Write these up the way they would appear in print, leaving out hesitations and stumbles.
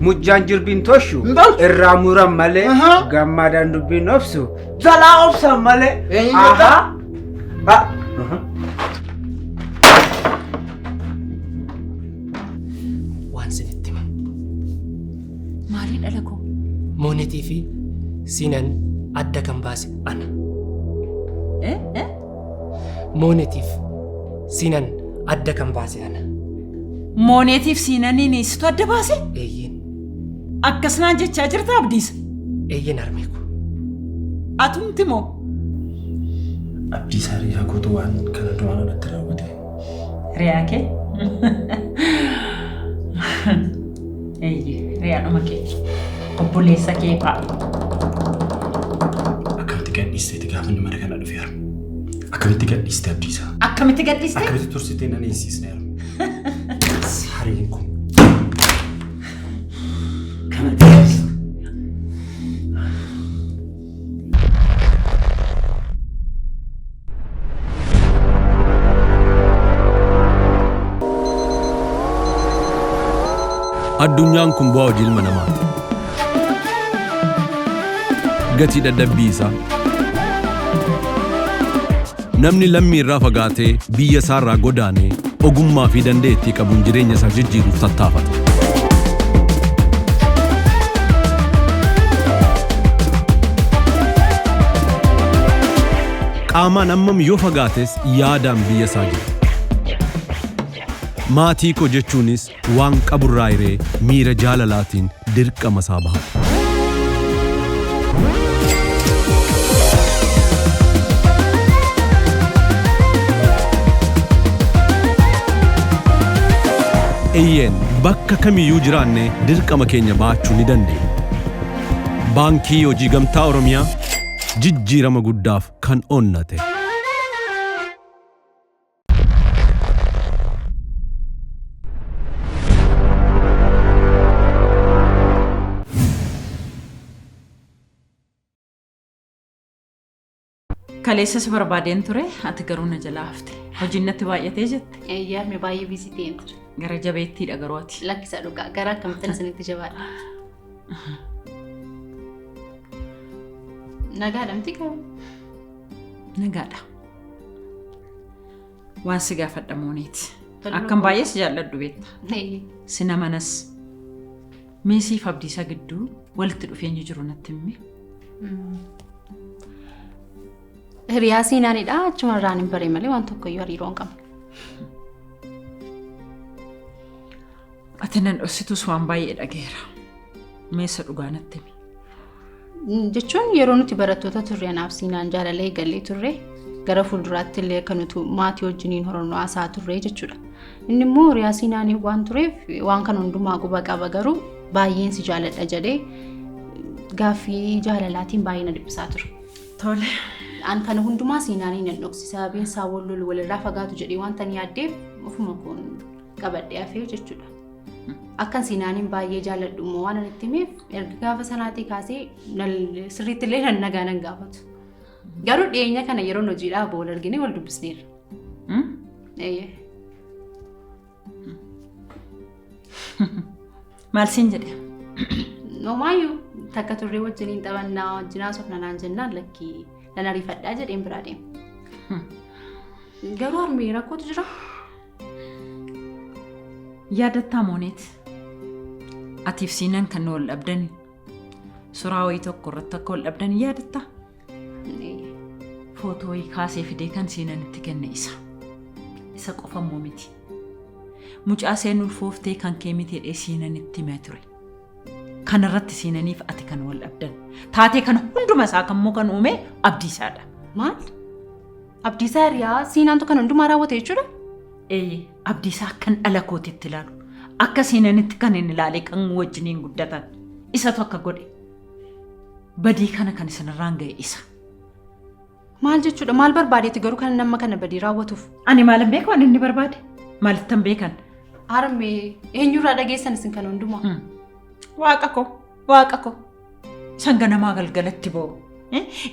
mujjaan jirbiin toshu irraa muran malee gammadaan dubbiin obsu jalaa obsan malee waan sinitti hima maaliin dhala koo moonetii fi siinan adda kan baase ana moonetiif siinan adda kan baase ana mooneetiif siinaniin isitu adda baase eeyyin akkasnaan jechaa jirta abdiisa eeyyin armeeku atumti moo abdiisa riyaa gootu waan kana duraan irratti raawwate riyaa kee eeyyi riyaadhuma kee obboleessa kee fa'a akkamitti gadhiisteeti gaafa inni mana kana dhufe haru akkamitti gadhiiste abdiisa akkamitti gadhiiste akkamitti tursitee nan eessisne haru hariin kun addunyaan kun bu'aa hojii ilma namaati. Gatii dadhabbii isaa namni lammii irraa fagaatee biyya isaa irraa godaanee ogummaa fi dandeettii qabuun jireenya isaa jijjiiruuf tattaafata. Qaamaan ammam yoo fagaates yaadaan biyya isaa jira. maatii koo jechuunis waan qaburraa hiree miira jaalalaatiin dirqama isaa bahata. Eeyyeen bakka kamiyyuu jiraanne dirqama keenya baachuu ni dandeenya. Baankii Hojii Gamtaa Oromiyaa jijjiirama guddaaf kan onnate. Kaleessas barbaadeen ture ati garuu na jalaa hafte. Hojiin natti baay'atee jette. Eeyyaa mi baay'ee biisiteen ture. Gara jabeettiidha garuu ati. Lakkisa dhugaa gara akkamittiin isinitti jabaadha. Nagaadha miti qabu. Nagaadha. Waan si gaafadha mooneeti. Akkan baay'ee si jaalladhu beekta. Si namanas meesiif abdiisaa gidduu walitti dhufeenyi jiru natti himi. Hiriyaa siinaanidha achuma irraan hin baree malee waan tokko iyyuu hariiroo hin qabnu. Ati nan dhossitus waan baay'ee dhageera. Meessa dhugaa natti himi. Jechuun yeroo nuti barattoota turre anaaf siinaan jaalala eegallee turre gara fuulduraatti illee akka nuti maatii wajjiniin horannoo haasaa turre jechuudha. Inni immoo hiriyaa siinaanii waan tureef waan kana hundumaa quba qaba garuu baay'een si jaaladha jedhee gaaffii jaalalaatiin baay'ee na dhibbisaa ture. Tole. An kana hundumaa siinaanii nan dhoksisa beensaa wallol walirraa fagaatu jedhee wanta ni yaaddeef ofuma kun qabadhee hafee jechuudha. Akkan siinaaniin baay'ee jaalladhu immoo waan itti himeef erga gaafa sanaatii kaasee sirriitti illee nan nagaa nan gaafatu. Garuu dhiyeenya kana yeroo hojiidhaa wal argine wal dubbisneerra. Maal siin jedhe? Nomaayyuu takka turree wajjiniin taphannaa wajjinaa sofnanaan jennaan lakkii nan ariifadhaa jedheen biraa deema. Garuu harmee rakkootu jira. Yaadattaa mooneeti. Atiif siinan kan wal dhabdani. Suuraa wayii tokko irratti akka wal dhabdani yaadattaa? Footoo wayii kaasee fidee kan siinanitti kenne isa. Isa qofa immoo miti. Mucaa seen ulfooftee kan kee miti jedhee siinanitti himee ture. Kan irratti siinaniif ati kan wal dhabdan. Taatee kana hunduma isaa kan moo kan uume abdiisaadha. Maal? Abdiisaa hiriyaa siinaantu kan hundumaa raawwate jechuudha? Abdiisaa kan dhala kootitti ilaalu. Akka siinanitti kan inni ilaalee kan wajjiniin guddatan. Isatu akka godhe. Badii kana kan isinirraan ga'e isa. Maal jechuudha? Maal barbaadeeti garuu kan nama kana badii raawwatuuf? Ani maalin beeku waan inni barbaade? Maalittan beekan? Harmee eenyurraa dhageessan isin kan hundumaa? Waaqa ko. Isan ganamaa galgalatti ba'u.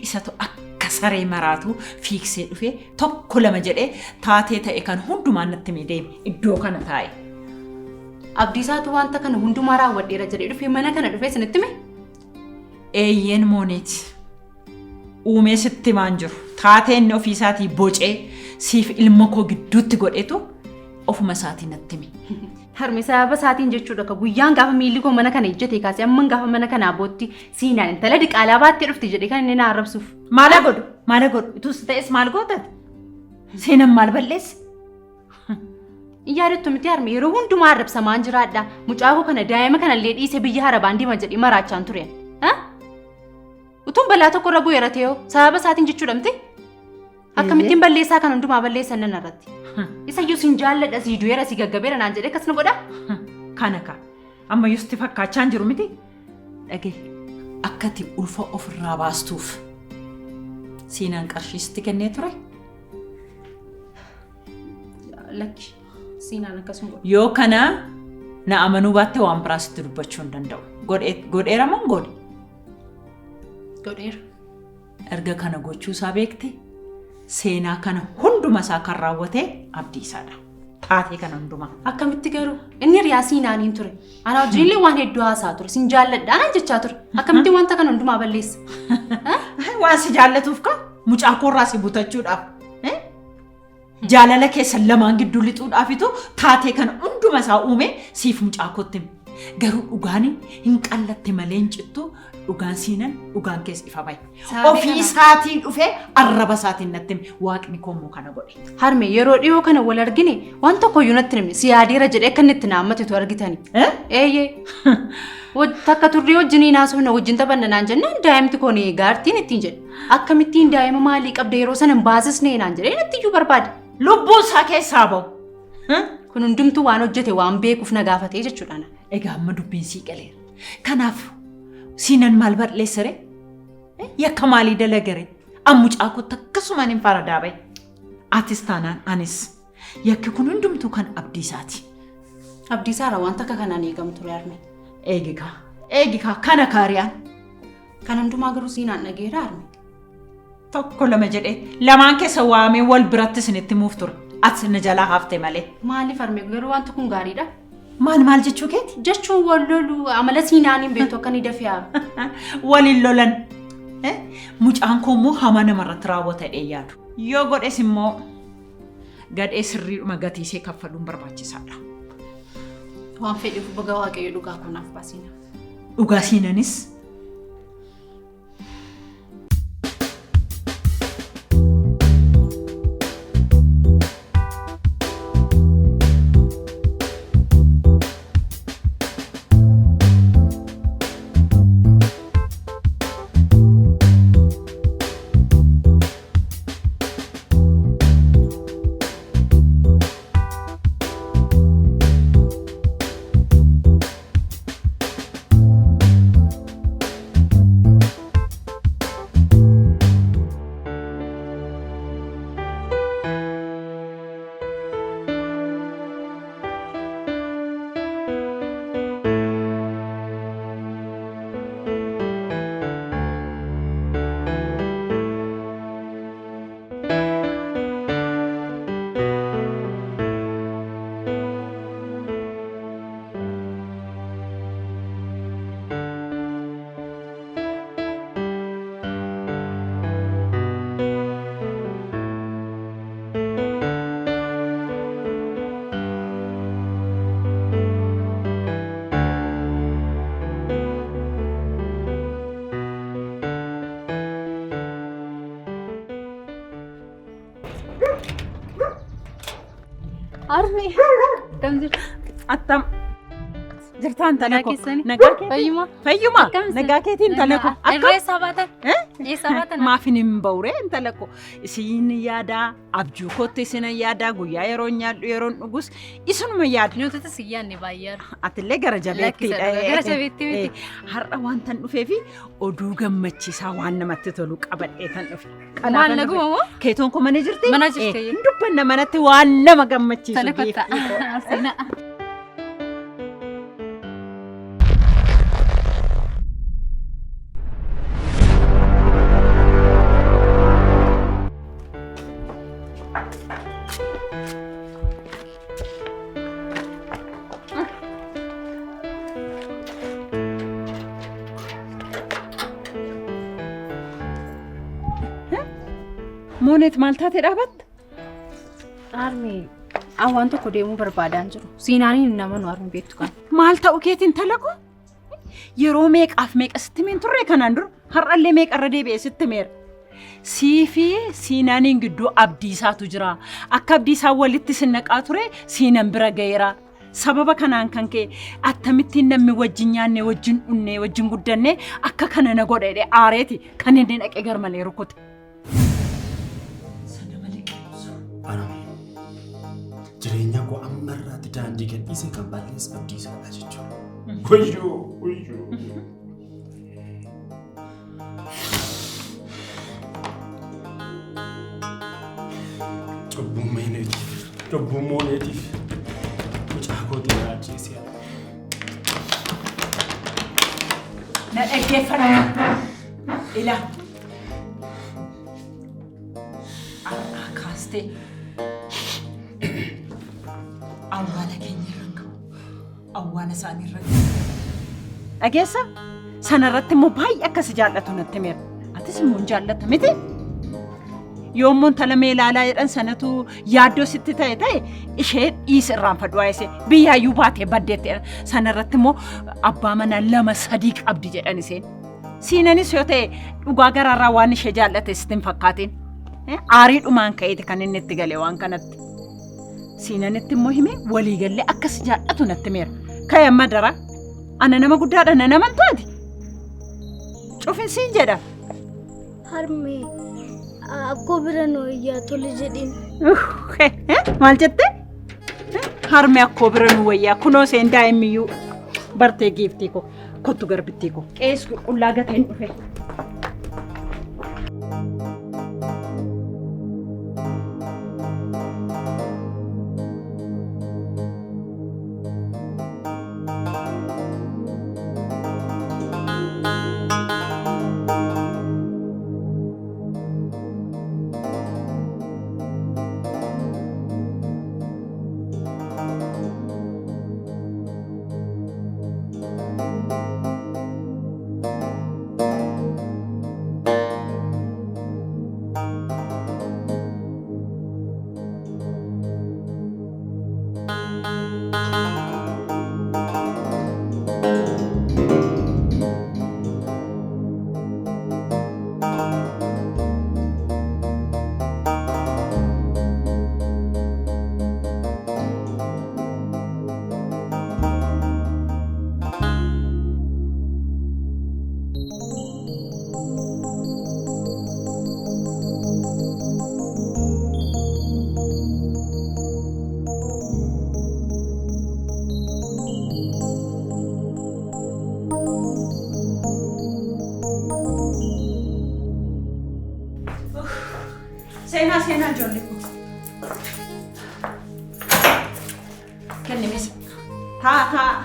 Isatu akka saree maraatu fiiksee dhufee tokko lama jedhee taatee ta'e kan hundumaan natti miidheeme iddoo kana taa'e. Abdiisaatu wanta kana hundumaa raawwadheera jedhee dhufee mana kana dhufee isinitti hime? Eeyyeen mooneeti. Uumee sitti maan jiru. Taatee inni ofiisaatii bocee siif ilma koo gidduutti godhetu ofuma isaatii natti hime. Harmee sababa isaatiin jechuudha ka guyyaan gaafa miilli koo mana kana ijjate kaasee amma gaafa mana kanaa bootti siinaan intala diqaalaa baattee dhufte jedhee kan inni na arrabsuuf. Maala godhu? Maala godhu? Itus ta'es maal gootate? Seenan maal balleesse? Iyyaadettu miti harmee yeroo hundumaa arrabsamaan jiraadha. Mucaa koo kana daa'ima kanallee dhiisee biyya harabaan deema jedhee maraachaan ture. Utuun balaa tokko irra bu'eera ta'ee sababa isaatiin jechuudha miti? Akkamittiin balleessaa kan hundumaa balleessan nan irratti. Isa iyyuu sin jaalladha si du'eera si gaggabeera naan jedhee akkas na godha. Kana ka amma yuusti fakkaachaan jiru miti? Dhagee akkati ulfa ofirraa baastuuf siinaan qarshiisti kennee ture? Lakki siinaan akkasuma godha. Yoo kana na amanuu baatte waan biraasitti dubbachuu hin danda'u. Godheera moo godhe? Godheera. Erga kana gochuu isaa beekte seenaa kana hunduma isaa kan raawwate Abdiisaadha. Taatee kana hunduma. Akkamitti garuu inni riyaa siinaaniin ture. Ana wajjinillee waan hedduu haasaa ture. Sin jaalladha anaan jechaa ture. Akkamitti wanta kana hundumaa balleessa? Waan si jaallatuuf ka mucaa koorraa si butachuudhaaf. Jaalala keessan lamaan gidduu lixuudhaafitu taatee kana hunduma isaa uume siif mucaa kootti. Garuu dhugaan hin qallatte malee hin cittu dhugaan siinan dhugaan keessa ifa bahe. Ofii isaatiin dhufee arraba isaatiin natti hime waaqni koommoo kana godhe. Harmee yeroo dhiyoo kana wal argine waan tokkoyyuu natti himne si yaadeera jedhee akka inni itti naammatetu argitani. Eeyyee. Takka turrii wajjiniin haasofna wajjin taphanna naan jennaan daa'imti koon gaartiin ittiin jedhe. Akkamittiin daa'ima maalii qabda yeroo sana hin baasisnee naan jedhee natti iyyuu barbaade. Lubbuun isaa keessaa bahu. Kun hundumtuu waan hojjete waan beekuuf na gaafatee jechuudha. Egaa amma dubbiin sii galeera. Kanaaf siinan maal balleessare? Yakka maalii dalagare? Mucaa kootti akkasumaan hin faradaa bahe. Atis taanaan anis. Yakki kun hundumtuu kan Abdiisaati. Abdiisaarra wanta akka kanaan eegamu ture harmee. Eegikaa kana kaariyaan. Kan hundumaa garuu siinaan dhageera harmee. Tokko lama jedhee lamaan keessa waamee wal biratti isinitti muuf ture. Ati na jalaa hafte malee. Maaliif harmee garuu wanti kun gaariidha? Maal jechuu keeti? Jechuun wal lolu amala siinaaniin beektu akka ni dafee haala. Waliin lolan. Mucaan koo immoo hamaa namarratti raawwatadhee yaadu. Yoo godhes immoo gadhee sirriidhuma gatiisee kaffaluun barbaachisaadha. Waan fedhiif baga waaqayyo dhugaa kunaaf baasina. Dhugaa siinanis Harmee. attam jirtaan tana ko nagaa fayyuma fayyuma nagaa keetiin tana ko irreessa baatan eessa baatan maafin hin bawre intala ko isin yaada abjuu kootti isin yaada guyyaa yeroo nyaadhu yeroo dhugus isinuma yaada nuti siyyaanne baay'eera atillee gara jabeetti har'a waan tan dhufee fi oduu gammachiisaa waan namatti tolu qabadhee tan dhufe maal naguma moo keetoon ko mana jirti mana jirti dubbanna manatti waan nama gammachiisu tana kotta Moonet maal taate dhaabatte? Harmee awwaan tokko deemuu barbaadaan jiru. Siinaaniin nama nu harmee beektu kan. Maal ta'u keetiin talago? Yeroo meeqaaf meeqa sitti meen turre kanaan dura har'allee meeqarra deebi'ee sitti meera. Siifi Siinaaniin gidduu abdiisaatu jira. Akka abdiisaa walitti sinnaqaa ture Siinan bira ga'eera. Sababa kanaan kan kee attamittiin namni wajjin nyaanne wajjin dhunnee wajjin guddanne akka kana na godhe aareeti kan inni dhaqee garmalee rukute. Jireenya koo ammarraatti daandii gadhiisee kan balleessa abdiisaadha jechuudha. Wayyoo. Cubbuu mooneetiif mucaa kootii raajjeesee. Na dhaggeeffadha. Ila. Kaastee. Awwaala keenya irra gahu. Awwaala isaanii irra gahu. Dhageessa? Sanarratti immoo baay'ee akkasi jaallatu natti meera. Atis immoo jaallata miti? Yoommoon talamee ilaalaa jedhan sanatu yaaddoo sitti ta'e ishee dhiis irraanfadhu waa'ise biyyaayyuu baatee baddeetti sanarratti immoo abbaa manaa 2-3 qabdi jedhan isheen. Siinanis yoo ta'e dhugaa garaarraa waan ishee jaallate sitti hin fakkaatiin. Aariidhumaan ka'eeti kan inni itti galee waan kanatti. Siinanitti immoo hime waliigallee akkas jaallatu natti meera. Ka'e amma dara ana nama guddaadha na naman taati. Cufin siin jedha. Harmee akkoo bira wayyaa tole jedhin. Maal jette? Harmee akkoo bira wayyaa kunoo seen daa'immiyyuu bartee giiftii koo kottu garbittii koo qees qullaa gateen dhufe. Sena ijoollee koo. Kennimis. Taa.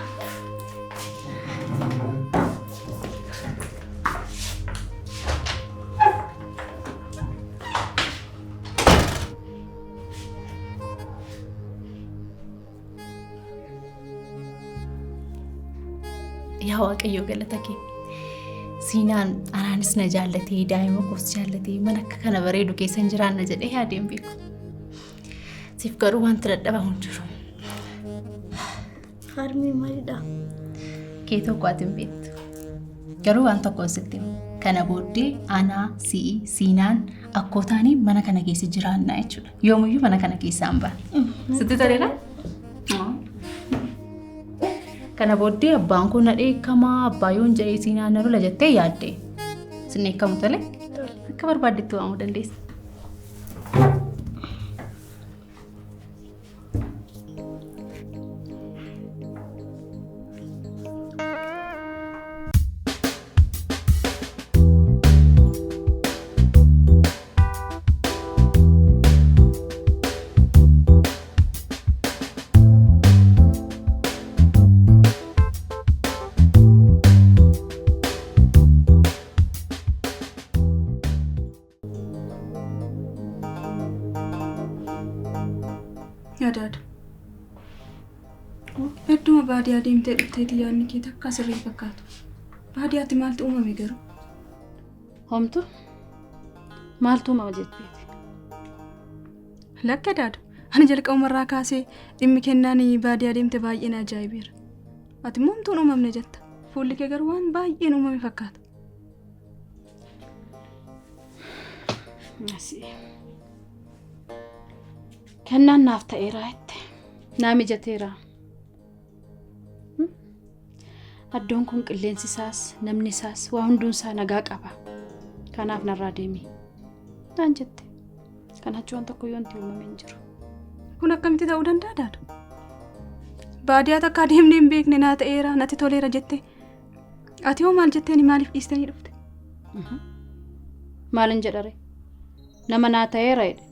Yaa Waaqayyo galata kee. Siinaan anaanis na jaallatee daa'ima koos jaallatee mana akka kana bareedu keessan jiraanna jedhee yaadeen beeku. Siif garuu wanti dadhabamu hin jiru. Harmee maalidha? Kee tokko ati hin beektu. Garuu waan tokko sitti himu. Kana booddee anaa si'i siinaan akkootaanii mana kana keessa jiraannaa jechuudha. Yoomuyyuu mana kana keessaa hin baane. Sitti toleera? Kana booddee abbaan kun na dheekkamaa abbaa yoon jedhee siinaan na lola jettee yaadde. Sin dheekkamu tole? Akka barbaaddetti waamuu dandeessa. Yaadaadha. Hedduma baadiyyaa deemtee dhufteeti yaadni kee takka sirrii fakkaatu. Baadiyyaatti maaltu uumame garuu? Homtu maaltu uumama jetteeti? Lakka daadu. Ani jalqabumarraa kaasee dhimmi kennaan baadiyyaa deemte baay'een ajaa'ibeera. Ati immoo homtuun uumamne jetta. Fuulli kee garuu waan baay'een uumame fakkaata. Kennaan naaf ta'eera jette. Naa mijateera. Addoon kun qilleensi isaas namni isaas waa hunduunsaa nagaa qaba. Kanaaf narraa deemi. Naan jette. Kan achi waan tokko yoonti uumame hin jiru. Kun akkamitti ta'uu danda'a daadu? Baadiyyaa takka adeemnee hin beekne naa ta'eera natti toleera jette. Ati hoo maal jetteeni maaliif dhiistanii dhufte? Maalin jedhare? Nama naa ta'eera jedhe.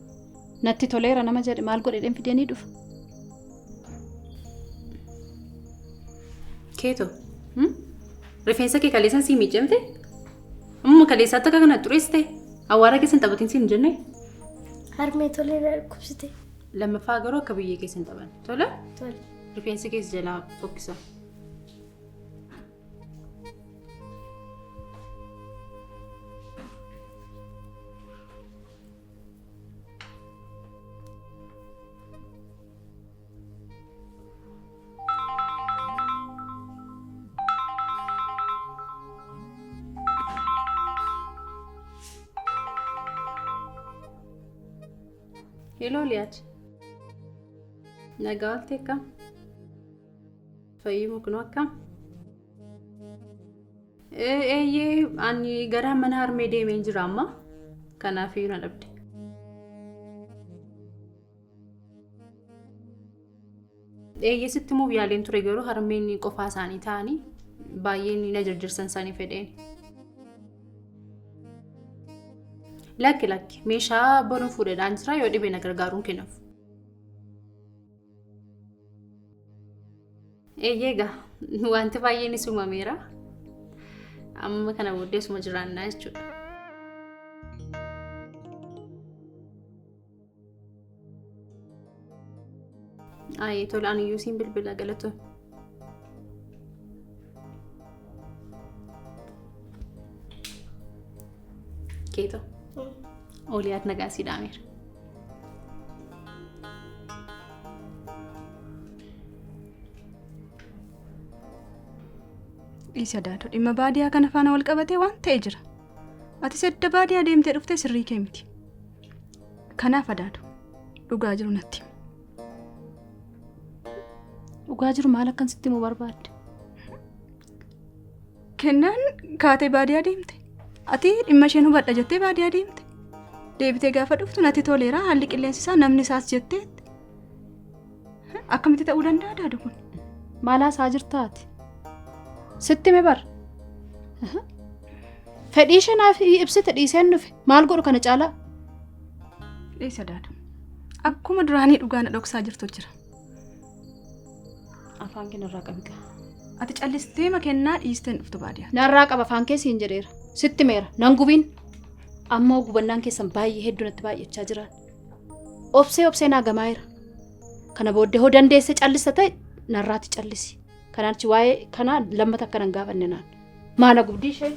Natti toleera nama jedhe maal godhedheen fidanii dhufa? Keeto. Rifeensa kee kaleessan sii miicamte? Amma kaleessaatti akka kana xureessite awwaara keessan taphatiin siin jenne? Harmee toleera kubsite. Lammaffaa garuu akka biyyee keessan taphan. Tola? Tole. Rifeensi keessa jalaa fokkisa. Hello Liat. Nagalte kam? Fayyuma kun akkam? Ani gara mana harmee deemee jira amma. Kanaaf yoo na dhabde. Sitti immoo yaaleen ture garuu harmeen qofaa isaanii ta'anii baay'een na jirjirsan isaanii fedheen. Lakki meeshaa boruun fuudhedhaan jira yoo dhibee na gargaaruun kennaaf. Egaa wanti baay'een uumameera. Amma kana booddee suma jiraannaa jechuudha. Tola ani iyyuu siin bilbila galatoo. Keeto. Oliyaat nagaa sii dhaameera. Dhiisa daaduu dhimma baadiyyaa kana faana wal qabatee waan ta'e jira. Ati sedda baadiyyaa deemtee dhuftee sirrii kee miti. Kanaaf daaduu dhugaa jiru natti. Dhugaa jiru maal akkan sitti himuu barbaadde? Kennaan kaatee baadiyyaa deemte. Ati dhimma isheen hubadha jettee baadiyyaa deemte. Deebitee gaafa dhuftu natti toleera haalli qilleensi isaa namni isaas jettee. Akkamitti ta'uu danda'a daaduu kun? Maal haasaa jirtaati? Sitti mee bara? Fedhii isheenaaf ibsite dhiiseen dhufe maal godhu kana caalaa? Dhiisa daaduu. Akkuma duraanii dhugaa na dhoksaa jirtu jira. Afaan kee narraa qabi gaa. Ati callistee makennaa dhiisteen dhuftu baadiyyaa. Narraa qaba afaan kee siin jedheera. Sitti meera nan gubiin. Ammoo gubannaan keessan baay'ee hedduu natti baay'achaa jiran. Obsee naa gamaayeera. Kana booddee hoo dandeesse callista ta'e narraatti callisi. Kanaanchi waa'ee kanaa lammata akka nan gaafanne naan. Maala gubdii ishee?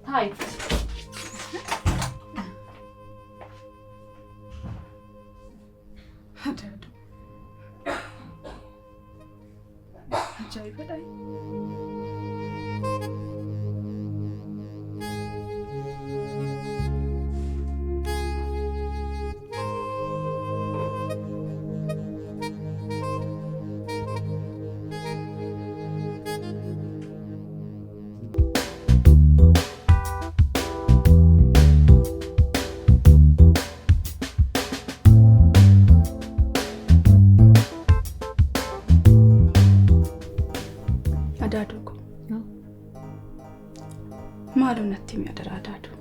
Taayi. Ajaa'ibadha. Maaloo natti himi adaraa daaduu.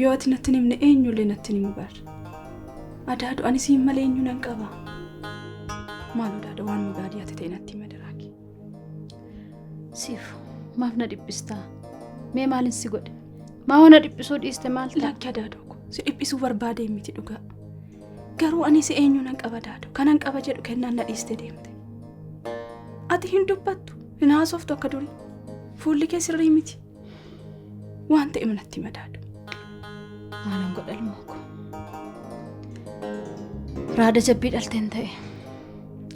Yoo ati natti himne eenyullee natti himu bara. Adaaduu ani siin malee eenyu nan qaba. Maaloo daaduu waan baadiyyaatti ta'e natti himi adaraa kee. Siif maaf na dhibbistaa? Mee maalin si godhe? Maa na dhiphisuu dhiiste maal ta'a? Lakki adaaduu ko si dhiphisuu barbaade miti dhugaa. Garuu ani si eenyu nan qaba daaduu. Kanan qaba jedhu kennaan na dhiiste deemte. Ati hin dubbattu hin haasoftu akka durii. Fuulli kee sirrii miti. Waan ta'e natti himi daaduu. Maalan godha ilmoo ko. Raada jabbii dhalteen ta'e.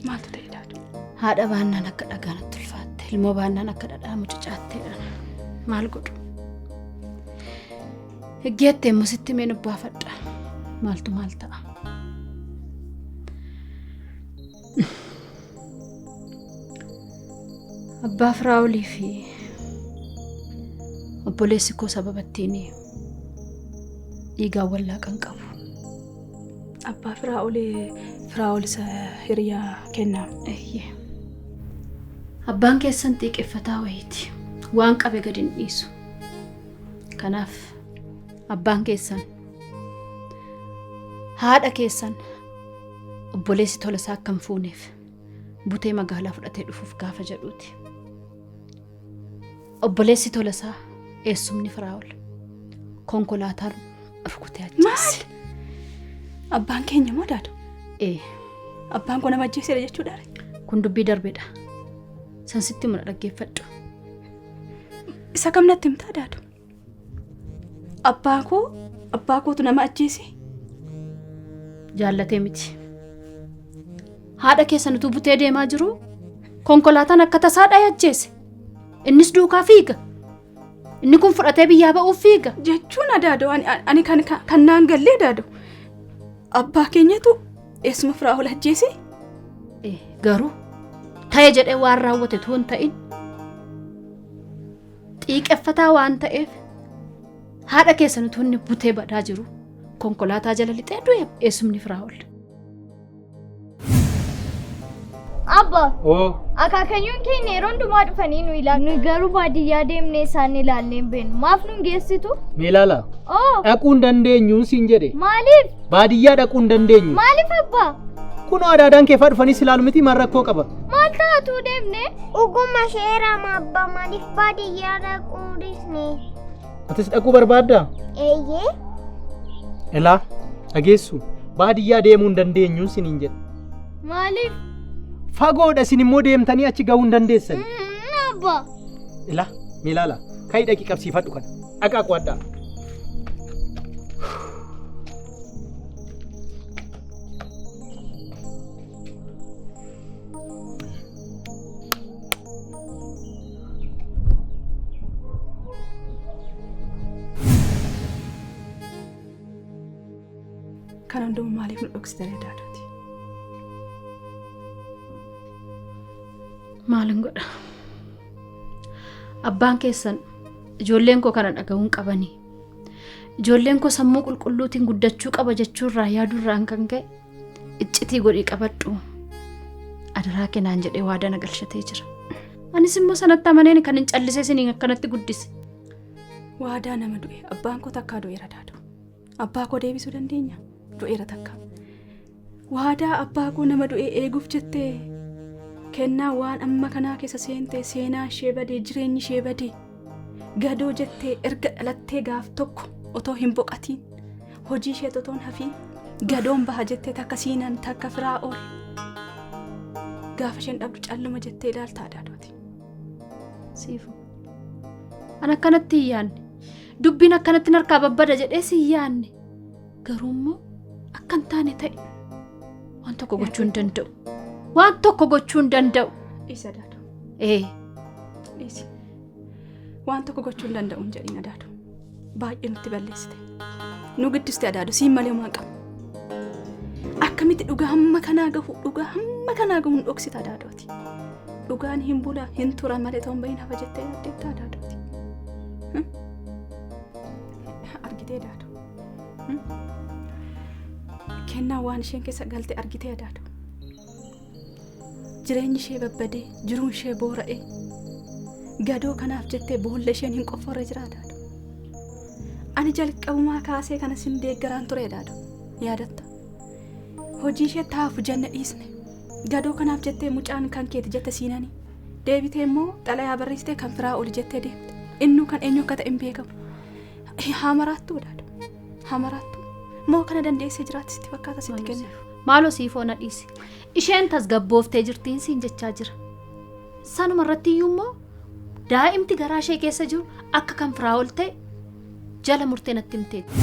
Maaltu ta'e daadu? Haadha baannaan akka dhagaanatti ulfaatte. Ilmoo baannaan akka dhadhaa mucucaatteedha. Maal godhu? Higgeetti immoo sitti mee nubbaafadha. Maaltu maal ta'a? Abbaa Firaa'olii fi obboleessi koo sababattiin dhiigaan wallaaqan qabu. Abbaa Firaa'ol isa hiriyaa kennaa. Eeyyee. Abbaan keessan xiiqeffataa wayiiti. Waan qabe gadi hin dhiisu. Kanaaf abbaan keessan haadha keessan obboleessi Tolasaa akka hin fuuneef butee magaalaa fudhatee dhufuuf gaafa jedhuuti. Obboleessi Tolasaa eessumni Firaa'ol konkolaataan rukutee ajjeesse. Abbaan keenya moo daadu? Abbaan kun nama ajjeeseera jechuudha. Kun dubbii darbeedha. Sansitti muna dhaggeeffadhu. Isa kam natti himtaa daadu? Abbaa kootu nama ajjeese? Jaallatee miti. Haadha keessan utuu butee deemaa jiru konkolaataan akka tasaa dha'ee ajjeese. Innis duukaa fiiga. Inni kun fudhatee biyyaa ba'uuf fiiga. Jechuun daadu ani kan naan gallee daadu. Abbaa keenyatu eessuma Firaa'ol ajjeese? Garuu ta'e jedhee waan raawwate tuun ta'in xiiqeffataa waan ta'eef haadha keessan utuu inni butee badaa jiru konkolaataa jala lixee du'e eessumni Firaa'ol. Abba. Akaakayyuun keenya yeroo hundumaa dhufanii nu ilaalu. Nu garuu baadiyyaa deemnee isaan ilaallee hin beeknu. Maaf nu geessitu? Mee ilaala. Dhaquu hin dandeenyu siin jedhe. Maaliif? Baadiyyaa dhaquu hin dandeenyu. Maaliif abbaa? Kunoo adaadaan kee fa'aa dhufanii ilaalu miti maal rakkoo qaba? Maal taatu deemne? Ogummaa seeraama abbaa maaliif baadiyyaa dhaquu dhiisne? Atis dhaquu barbaaddaa? Eeyyee. Ilaa dhageessu baadiyyaa deemuu hin dandeenyu siin jedhe. Maaliif? Fagoodha isin immoo deemtanii achi gahuu hin dandeessan. Abbaa. Ilaa mee ilaala ka'ii dhaqii qabsiifadhu kana dhaqaa qo'adhaa. Kan hundumaa maaliif nu dhoksitee daadati? Maalin godha? Abbaan keessan ijoolleen koo kana dhaga'uun qabanii. Ijoolleen koo sammuu qulqulluutiin guddachuu qaba jechuurraa yaadurraan kan ka'e iccitii godhii qabadhu. Adaraa kennaan jedhee waadaa na galchatee jira. Anis immoo sanatti amaneen kan hin callisee isiniin akkanatti guddise. Waadaa nama du'e abbaan koo takkaa du'eera daadu. Abbaa koo deebisuu dandeenya? Du'eera takka. Waadaa abbaa koo nama du'e eeguuf jettee kennaa waan amma kanaa keessa seentee seenaa ishee badee jireenyi ishee badee gadoo jettee erga dhalattee gaaf tokko otoo hin boqatiin hojii ishee otoon hafiin gadoon baha jettee takka siinan takka Firaa'ol gaafa isheen dhabdu calluma jettee ilaaltaa daadooti. Siifu. An akkanatti hin yaanne dubbiin akkanatti harkaa babbada jedhee si hin yaanne garuu immoo akka hin taane ta'e waan tokko gochuu hin danda'u. Waan tokko gochuu hin danda'u. Isa daadu. Isi. Waan tokko gochuu hin danda'u hin jedhin daadu. Baay'ee nutti balleessite. Nu giddiste daadu siin malee waan qabu. Akkamitti dhugaa hamma kanaa gahu nu dhoksita daadooti. Dhugaan hin bula hin tura malee ta'uun bahin hafa jettee yaaddeettaa daadooti. Argitee daadu. Kennaa waan isheen keessa galte argitee daadu. Jireenyi ishee babbadee jiruun ishee boora'ee gadoo kanaaf jettee boolla isheen hin qofforre jira daadu. Ani jalqabumaa kaasee kana sin deeggaraan ture daadu yaadatta. Hojii ishee taafu janna dhiisne gadoo kanaaf jettee mucaan kan keeti jette siinanii deebitee immoo xalayaa barreessitee kan Firaa'ol jettee deemte innu kan eenyu akka ta'e hin beekamu. Haamaraattuu daadu haamaraattuu moo kana dandeessee jiraatti sitti fakkaata sitti kenna. Maaloo siifoo na dhiisi. Isheen tasgabbooftee jirtiin siin jechaa jira. Sanuma irratti iyyuu immoo daa'imti garaa ishee keessa jiru akka kan Firaa'ol ta'e jala murtee natti himteetti.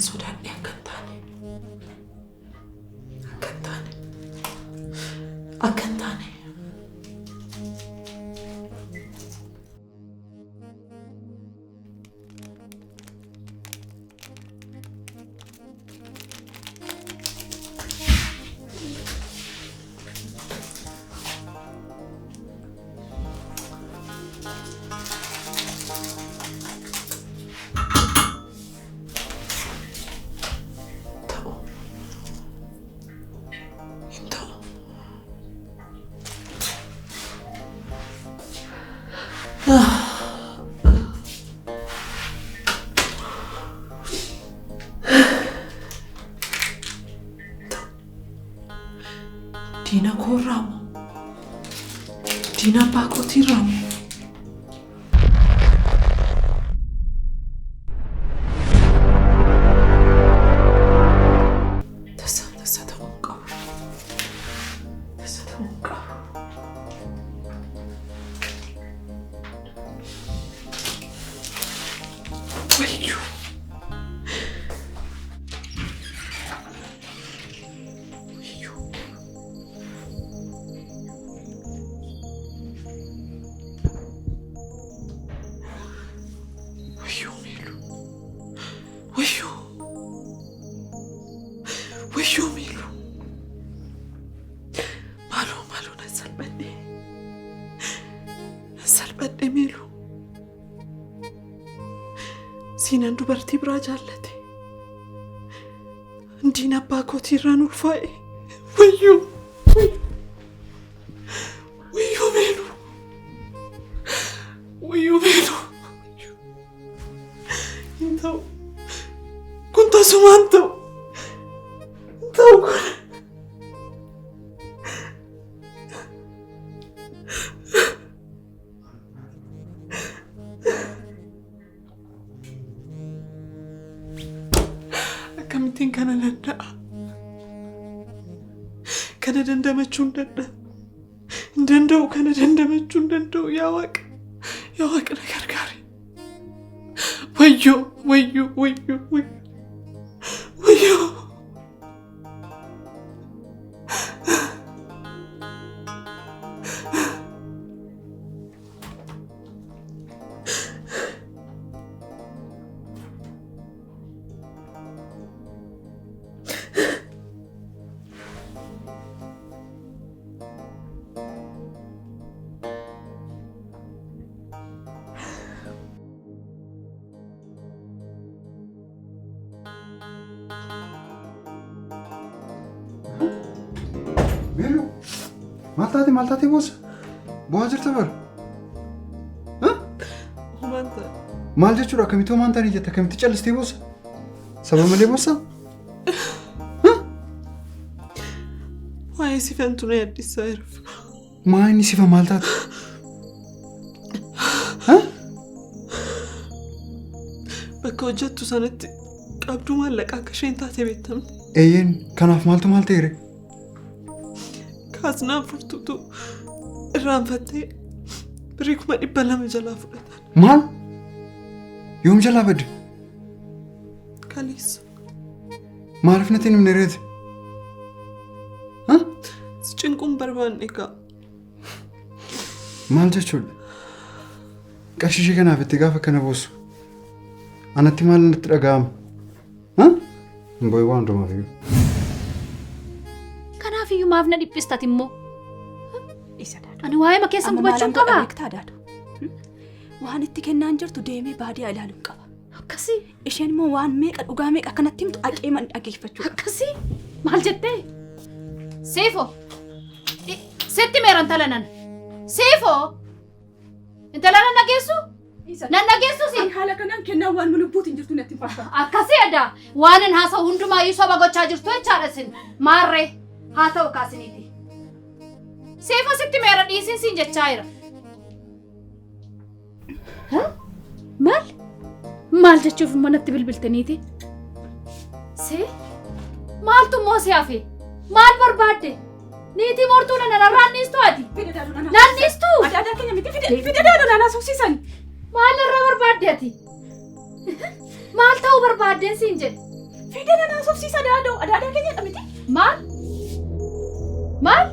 sodaadhe akka hin taane. Akka hin taane. Akka hin taane. Dina koo Raamu. Dina abbaa kootii Raamu. Tasa ta'uu hin qabu. Tasa ta'uu hin qabu. Wayyo. Wayyo miilu. Maaloo na salphadhe miilu. Siinan dubartii biraa jaallate. Diina abbaa kootii irraan ulfaa'e. Wayyo miilu. Wayyo miilu. Hin ta'u. Kun tasumaan ta'u. Akkamittiin kana danda'a? Kana dandamachuu hin danda'u. Kana dandamachuu hin danda'u. Yaa Waaqa na gargaari. Wayyo. Miilu. Maal taate bossa? Bu'aa jirta bara? Maal jechuudha? Akkamitti homaan taanii jetta? Akkamitti callistee bossa? Saba malee bossa? Waa'ee sifantu na yaaddisaa jira. Maa inni sifa maal taate? Bakka hojjettu sanatti qabduu maallaqaa akka isheen taate beektamte. Eeyyeen kanaaf maaltu maal ta'e? Kaasnaan furtuutu irraanfattee birrii 200 jalaa fudhatan. Maal? Yoom jalaa badde? Kaleessa. Maaliif natti hin himne reeti? Si cinquun barbaanne egaa. Maal jechuudha? Qarshii ishee kanaaf itti gaafa kana boossu. Anatti maal natti dhaga'ama? Boy waan dhumaaf iyyuu. Kanaaf iyyuu maaf na dhiphistat immoo? Ani waa'ee makeessan gubachuun qabaa? Waan itti kennaan jirtu deemee baadiyaa ilaaluun qaba. Akkasii? Isheen immoo waan meeqa dhugaa meeqa akkanatti himtu aqeeman dhageeffachuu. Akkasii? Maal jettee? Siifoo! Sitti meera intala nan. Siifoo! Intala nan dhageessu? Nan dhageessu si? Haala kanaan kennaan waan lubbuutiin jirtu natti fakkaata. Akkasii adda waan hin haasa'u hundumaa iyyuu soba gochaa jirtu jechaadha isin. Maarree haa ta'u kaasiniiti. Siifoo sitti meera dhiisiin siin jechaa jira. Maal jechuuf immoo natti bilbiltaniiti? Maaltu immoo si hafe? Maal barbaadde? Niitii mortuu nanarraan niistuu ati? Naan niistuu? Adaadaa keenya miti fide daadhu naanaa suusisan. Maal irraa barbaadde ati? Maal ta'uu barbaaddeen siin jedhe? Fiidana naasofsiisa adaadoo. Adaadaa keenya dhamiti. Maal? Maal?